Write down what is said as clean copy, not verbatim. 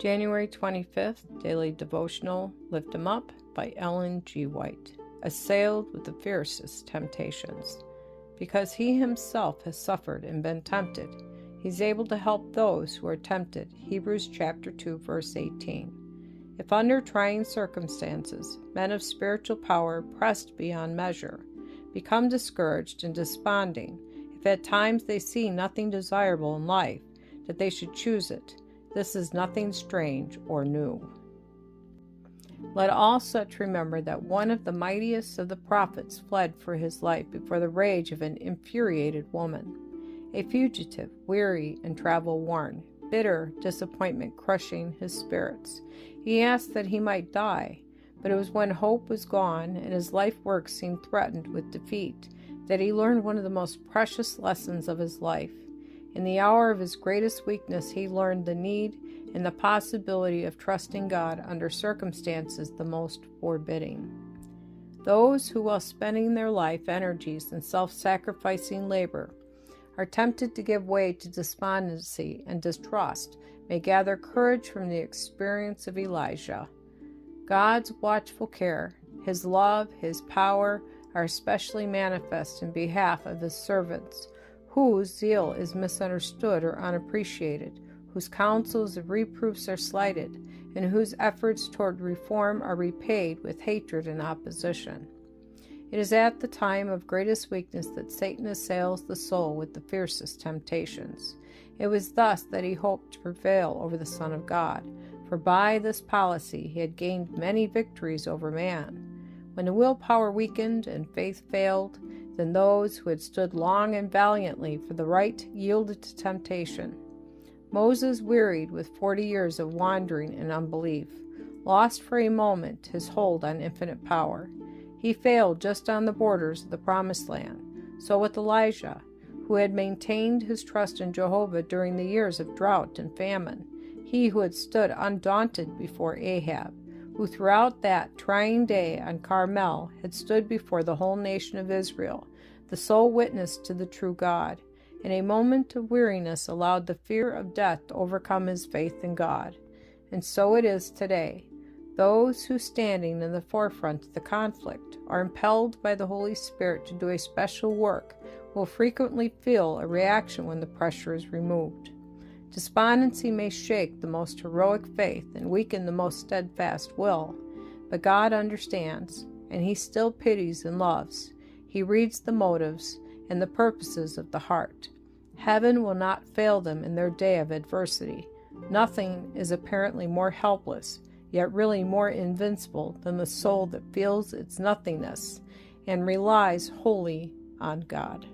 January 25th, Daily Devotional, Lift 'Em Up by Ellen G. White. Assailed with the fiercest temptations. Because he himself has suffered and been tempted, he's able to help those who are tempted. Hebrews chapter 2, verse 18. If under trying circumstances, men of spiritual power, pressed beyond measure, become discouraged and desponding, if at times they see nothing desirable in life, that they should choose it, this is nothing strange or new. Let all such remember that one of the mightiest of the prophets fled for his life before the rage of an infuriated woman. A fugitive, weary and travel-worn, bitter disappointment crushing his spirits. He asked that he might die, but it was when hope was gone and his life work seemed threatened with defeat that he learned one of the most precious lessons of his life. In the hour of his greatest weakness, he learned the need and the possibility of trusting God under circumstances the most forbidding. Those who, while spending their life energies in self-sacrificing labor, are tempted to give way to despondency and distrust, may gather courage from the experience of Elijah. God's watchful care, his love, his power are especially manifest in behalf of his servants, whose zeal is misunderstood or unappreciated, whose counsels of reproofs are slighted, and whose efforts toward reform are repaid with hatred and opposition. It is at the time of greatest weakness that Satan assails the soul with the fiercest temptations. It was thus that he hoped to prevail over the Son of God, for by this policy he had gained many victories over man. When the willpower weakened and faith failed, then those who had stood long and valiantly for the right yielded to temptation. Moses, wearied with 40 years of wandering and unbelief, lost for a moment his hold on infinite power. He failed just on the borders of the Promised Land. So with Elijah, who had maintained his trust in Jehovah during the years of drought and famine, he who had stood undaunted before Ahab, who throughout that trying day on Carmel had stood before the whole nation of Israel, the sole witness to the true God, in a moment of weariness allowed the fear of death to overcome his faith in God. And so it is today. Those who, standing in the forefront of the conflict, are impelled by the Holy Spirit to do a special work will frequently feel a reaction when the pressure is removed. Despondency may shake the most heroic faith and weaken the most steadfast will, but God understands, and he still pities and loves. He reads the motives and the purposes of the heart. Heaven will not fail them in their day of adversity. Nothing is apparently more helpless, yet really more invincible than the soul that feels its nothingness and relies wholly on God.